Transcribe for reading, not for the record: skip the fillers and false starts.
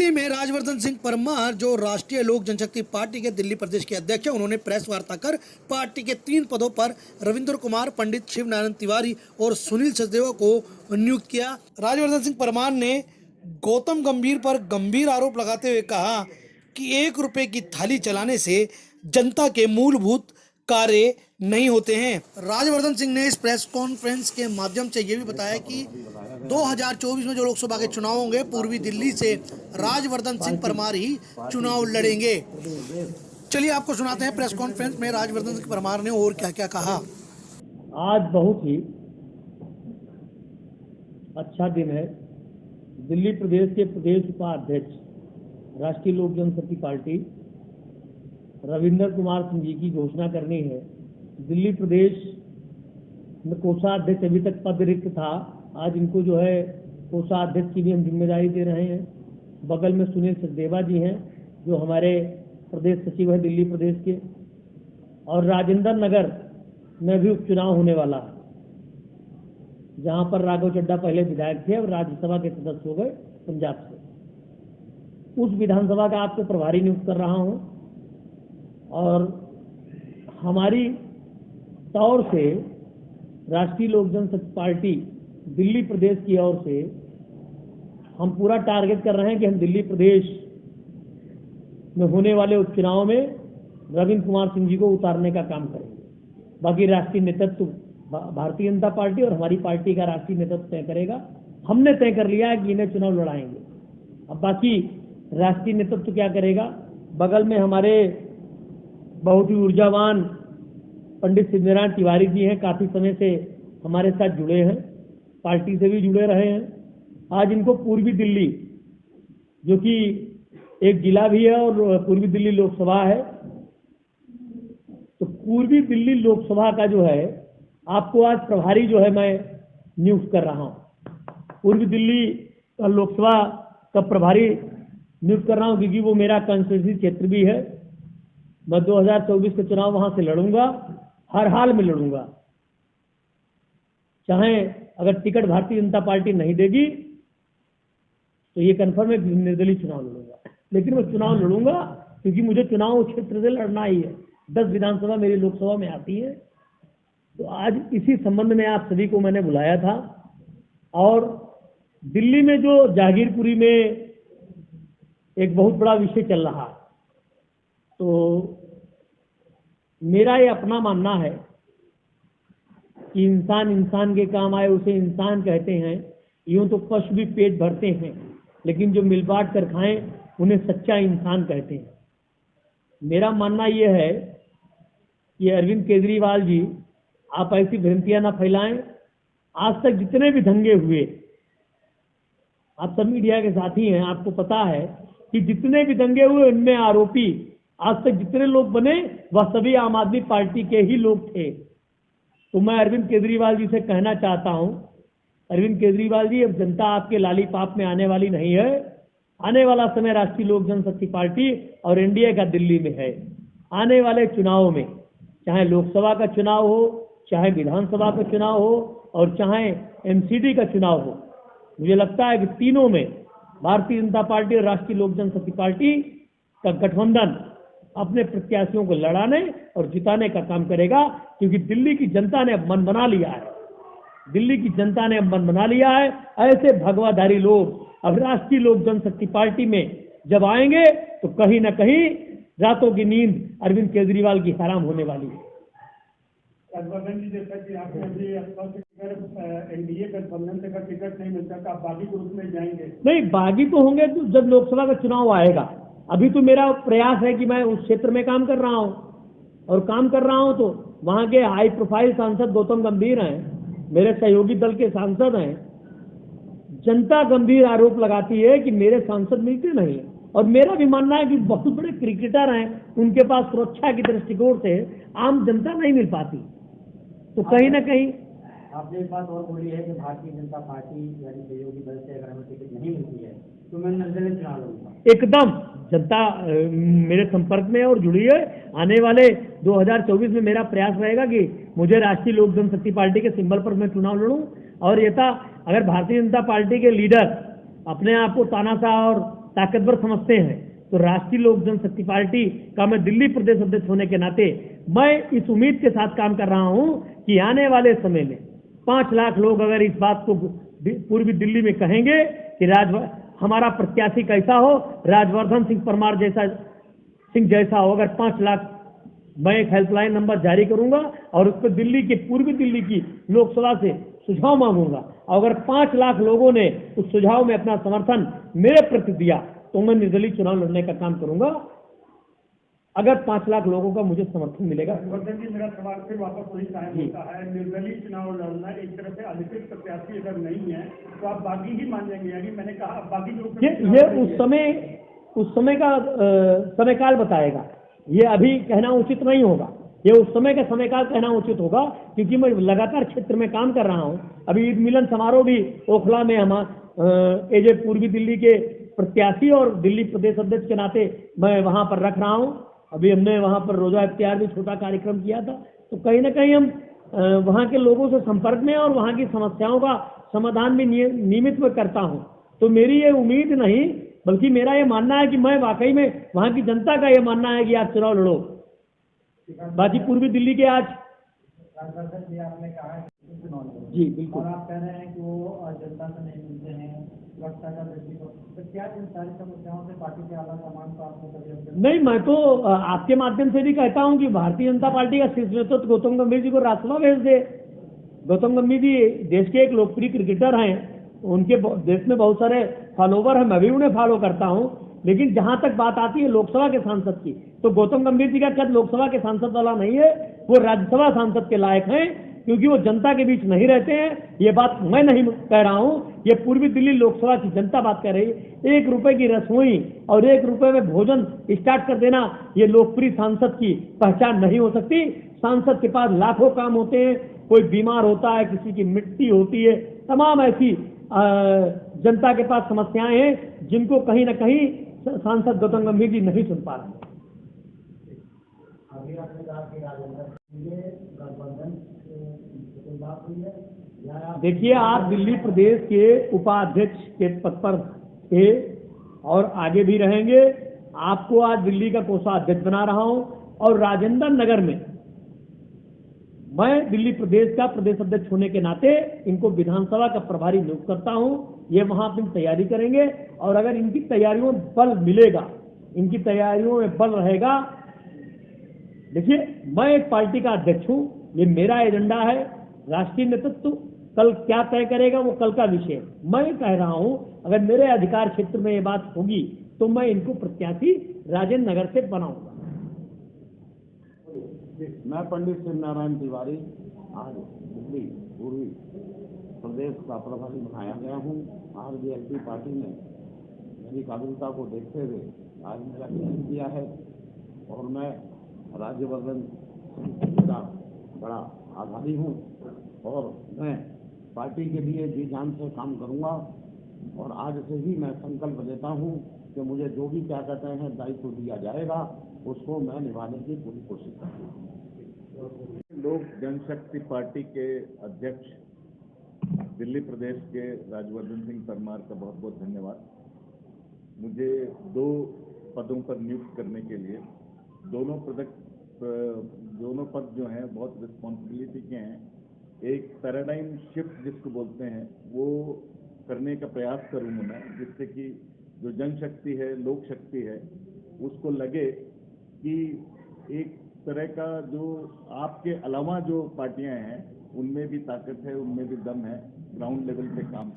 दिल्ली में राजवर्धन सिंह परमार जो राष्ट्रीय लोक जनशक्ति पार्टी के दिल्ली प्रदेश के अध्यक्ष हैं, उन्होंने प्रेस वार्ता कर पार्टी के 3 पदों पर रविंद्र कुमार, पंडित शिव नारायण तिवारी और सुनील सचदेवा को नियुक्त किया। राजवर्धन सिंह परमार ने गौतम गंभीर पर गंभीर आरोप लगाते हुए कहा कि 1 रुपए की थाली चलाने से जनता के मूलभूत कार्य नहीं होते हैं। राजवर्धन सिंह ने इस प्रेस कॉन्फ्रेंस के माध्यम से ये भी बताया कि 2024 में जो लोकसभा के चुनाव होंगे, पूर्वी दिल्ली से राजवर्धन सिंह परमार ही चुनाव लड़ेंगे। चलिए आपको सुनाते हैं प्रेस कॉन्फ्रेंस में राजवर्धन सिंह परमार ने और क्या क्या कहा। आज बहुत ही अच्छा दिन है। दिल्ली प्रदेश के प्रदेश उपाध्यक्ष राष्ट्रीय लोक जनशक्ति पार्टी रविंद्र कुमार सिंह जी की घोषणा करनी है। दिल्ली प्रदेश में कोषाध्यक्ष अभी तक पद रिक्त था, आज इनको जो है कोषाध्यक्ष की भी हम जिम्मेदारी दे रहे हैं। बगल में सुनील सचदेवा जी हैं जो हमारे प्रदेश सचिव है दिल्ली प्रदेश के, और राजेंद्र नगर में भी उपचुनाव होने वाला है, जहां पर राघव चड्ढा पहले विधायक थे और राज्यसभा के सदस्य हो गए पंजाब से। उस विधानसभा का आपको प्रभारी नियुक्त कर रहा हूं, और हमारी तौर से राष्ट्रीय लोक जनशक्ति पार्टी दिल्ली प्रदेश की ओर से हम पूरा टारगेट कर रहे हैं कि हम दिल्ली प्रदेश में होने वाले उपचुनाव में रविंद्र कुमार सिंह जी को उतारने का काम करेंगे। बाकी राष्ट्रीय नेतृत्व भारतीय जनता पार्टी और हमारी पार्टी का राष्ट्रीय नेतृत्व तय करेगा। हमने तय कर लिया है कि इन्हें चुनाव लड़ाएंगे। अब बाकी राष्ट्रीय नेतृत्व क्या करेगा। बगल में हमारे बहुत ही ऊर्जावान पंडित शिव नारायण तिवारी जी हैं, काफी समय से हमारे साथ जुड़े हैं, पार्टी से भी जुड़े रहे हैं। आज इनको पूर्वी दिल्ली, जो कि एक जिला भी है और पूर्वी दिल्ली लोकसभा है, तो पूर्वी दिल्ली लोकसभा का जो है आपको आज प्रभारी जो है मैं नियुक्त कर रहा हूं। पूर्वी दिल्ली का लोकसभा का प्रभारी नियुक्त कर रहा हूं क्योंकि वो मेरा कंस्टिट्यूंसी क्षेत्र भी है। मैं 2024 के चुनाव वहां से लड़ूंगा, हर हाल में लड़ूंगा। चाहे अगर टिकट भारतीय जनता पार्टी नहीं देगी तो ये कन्फर्म है कि निर्दलीय चुनाव लड़ूंगा, लेकिन मैं चुनाव लड़ूंगा क्योंकि मुझे चुनाव क्षेत्र से लड़ना ही है। 10 विधानसभा मेरी लोकसभा में आती है। तो आज इसी संबंध में आप सभी को मैंने बुलाया था। और दिल्ली में जो जागीरपुरी में एक बहुत बड़ा विषय चल रहा, तो मेरा ये अपना मानना है कि इंसान इंसान के काम आए उसे इंसान कहते हैं। यूं तो पशु भी पेट भरते हैं, लेकिन जो मिल बांट कर खाएं उन्हें सच्चा इंसान कहते हैं। मेरा मानना यह है कि अरविंद केजरीवाल जी, आप ऐसी भ्रांतियां ना फैलाएं। आज तक जितने भी दंगे हुए, आप सब मीडिया के साथी हैं, आपको पता है कि जितने भी दंगे हुए उनमें आरोपी आज तक जितने लोग बने वह सभी आम आदमी पार्टी के ही लोग थे। तो मैं अरविंद केजरीवाल जी से कहना चाहता हूं, अरविंद केजरीवाल जी, अब जनता आपके लालीपाप में आने वाली नहीं है। आने वाला समय राष्ट्रीय लोक जनशक्ति पार्टी और एनडीए का दिल्ली में है। आने वाले चुनाव में, चाहे लोकसभा का चुनाव हो, चाहे विधानसभा का चुनाव हो और चाहे एमसीडी का चुनाव हो, मुझे लगता है कि तीनों में भारतीय जनता पार्टी और राष्ट्रीय लोक जनशक्ति पार्टी का गठबंधन अपने प्रत्याशियों को लड़ाने और जिताने का काम करेगा, क्योंकि दिल्ली की जनता ने अब मन बना लिया है। दिल्ली की जनता ने अब मन बना लिया है। ऐसे भगवाधारी लोग अब राष्ट्रीय लोक जनशक्ति पार्टी में जब आएंगे तो कहीं ना कहीं रातों की नींद अरविंद केजरीवाल की हराम होने वाली है। राजवर्धन जी, जैसा कि आपने अभी एनडीए गठबंधन से का टिकट नहीं मिलता तो आप बागी ग्रुप में जाएंगे? नहीं, बागी तो होंगे तो जब लोकसभा का चुनाव आएगा। अभी तो मेरा प्रयास है कि मैं उस क्षेत्र में काम कर रहा हूं, और काम कर रहा हूं तो वहां के हाई प्रोफाइल सांसद गौतम गंभीर हैं, मेरे सहयोगी दल के सांसद हैं। जनता गंभीर आरोप लगाती है कि मेरे सांसद मिलते नहीं, और मेरा भी मानना है कि बहुत बड़े क्रिकेटर हैं, उनके पास सुरक्षा की दृष्टिकोण से आम जनता नहीं मिल पाती। तो कहीं ना कहीं आपने एक बात और बोली है कि भारतीय जनता पार्टी यानी सहयोगी दल से अगर हमें टिकट नहीं मिलती है तो मैं निर्दलीय चुनाव लड़ूंगा। एकदम जनता मेरे संपर्क में और जुड़ी है। आने वाले 2024 में मेरा प्रयास रहेगा कि मुझे राष्ट्रीय लोक जनशक्ति पार्टी के सिंबल पर मैं चुनाव लड़ूं। और अगर भारतीय जनता पार्टी के लीडर अपने आप को तानाशाह और ताकतवर समझते हैं, तो राष्ट्रीय लोक जनशक्ति पार्टी का मैं दिल्ली प्रदेश अध्यक्ष होने के नाते मैं इस उम्मीद के साथ काम कर रहा हूं कि आने वाले समय में 5 लाख लोग अगर इस बात को पूर्वी दिल्ली में कहेंगे कि हमारा प्रत्याशी कैसा हो, राजवर्धन सिंह परमार जैसा हो, अगर 5 लाख, मैं एक हेल्पलाइन नंबर जारी करूंगा और उस पर दिल्ली के पूर्वी दिल्ली की लोकसभा से सुझाव मांगूंगा। अगर 5 लाख लोगों ने उस सुझाव में अपना समर्थन मेरे प्रति दिया तो मैं निर्दलीय चुनाव लड़ने का काम करूंगा, अगर 5 लाख लोगों का मुझे समर्थन मिलेगा। वर्धन जी, मेरा सवाल फिर वापस वही कायम होता है, निर्दलीय चुनाव लड़ना एक तरह से अधिकृत प्रत्याशी अगर नहीं है तो आप बागी ही मान लेंगे, यानी मैंने कहा बागी लोग ये उस समय का समयकाल बताएगा, ये अभी कहना उचित नहीं होगा, ये उस समय का समयकाल कहना उचित होगा, क्योंकि मैं लगातार क्षेत्र में काम कर रहा हूं। अभी ईद मिलन समारोह भी ओखला में हम एजे पूर्वी दिल्ली के प्रत्याशी और दिल्ली प्रदेश अध्यक्ष के नाते मैं वहां पर रख रहा हूं। अभी हमने वहां पर रोजा इफ्तियार भी छोटा कार्यक्रम किया था, तो कहीं ना कहीं हम वहां के लोगों से संपर्क में और वहां की समस्याओं का समाधान भी नियमित में करता हूं। तो मेरी ये उम्मीद नहीं, बल्कि मेरा ये मानना है कि मैं वाकई में वहां की जनता का ये मानना है कि आप चुनाव लड़ो। बाकी पूर्वी दिल्ली के आज जी आपने कहा जी बिल्कुल, और आप कह रहे हैं कि वो जनता से नहीं मिलते हैं, सुरक्षा का दृष्टिकोण, तो क्या इन सारी समस्याओं से पार्टी के आला कमान को आपको कभी? नहीं, मैं तो आपके माध्यम से भी कहता हूं कि भारतीय जनता पार्टी का शीर्ष नेतृत्व गौतम गंभीर जी को राज्यसभा भेज दे। गौतम गंभीर जी देश के एक लोकप्रिय क्रिकेटर हैं, उनके देश में बहुत सारे फॉलोवर हैं, मैं भी उन्हें फॉलो करता हूं, लेकिन जहां तक बात आती है लोकसभा के सांसद की, तो गौतम गंभीर जी का कद लोकसभा के सांसद वाला नहीं है, वो राज्यसभा सांसद के लायक हैं, क्योंकि वो जनता के बीच नहीं रहते हैं। ये बात मैं नहीं कह रहा हूं, ये पूर्वी दिल्ली लोकसभा की जनता बात कर रही है। 1 रुपए की रसोई और 1 रुपए में भोजन स्टार्ट कर देना, ये लोकप्रिय सांसद की पहचान नहीं हो सकती। सांसद के पास लाखों काम होते हैं, कोई बीमार होता है, किसी की मृत्यु होती है, तमाम ऐसी जनता के पास समस्याएं हैं जिनको कहीं ना कहीं सांसद गौतम गंभीर जी नहीं सुन पा रहे। अभी आपने कहा कि गठबंधन कोई बात हुई है या? देखिए, आप दिल्ली प्रदेश के उपाध्यक्ष के पद पर थे और आगे भी रहेंगे। आपको आज दिल्ली का कोषाध्यक्ष बना रहा हूं और राजेंद्र नगर में मैं दिल्ली प्रदेश का प्रदेश अध्यक्ष होने के नाते इनको विधानसभा का प्रभारी नियुक्त करता हूं। ये वहां अपनी तैयारी करेंगे और अगर इनकी तैयारियों में बल मिलेगा, इनकी तैयारियों में बल रहेगा। देखिए, मैं एक पार्टी का अध्यक्ष हूं, ये मेरा एजेंडा है। राष्ट्रीय नेतृत्व कल क्या तय करेगा वो कल का विषय। मैं कह रहा हूं, अगर मेरे अधिकार क्षेत्र में ये बात होगी तो मैं इनको प्रत्याशी राजेंद्र नगर से बनाऊंगा। मैं पंडित शिव नारायण तिवारी आज दिल्ली पूर्वी प्रदेश का प्रभारी बनाया गया हूँ। आरजेएलपी पार्टी ने मेरी काबिलियता को देखते हुए आज मेरा चयन किया है और मैं राज्यवर्धन का बड़ा आभारी हूँ और मैं पार्टी के लिए जी जान से काम करूँगा और आज से ही मैं संकल्प लेता हूँ कि मुझे जो भी क्या कहते हैं दायित्व दिया जाएगा उसको मैं निभाने की पूरी कोशिश करूँगा। लोक जनशक्ति पार्टी के अध्यक्ष दिल्ली प्रदेश के राजवर्धन सिंह परमार का बहुत बहुत धन्यवाद। मुझे 2 पदों पर नियुक्त करने के लिए दोनों पद जो हैं बहुत रिस्पॉन्सिबिलिटी के हैं। एक पैराडाइम शिफ्ट जिसको बोलते हैं वो करने का प्रयास करूँगा मैं, जिससे कि जो जनशक्ति है, लोक शक्ति है, उसको लगे कि एक तरह का जो आपके अलावा जो पार्टियां हैं उनमें भी ताकत है, उनमें भी दम है, ग्राउंड लेवल पे काम।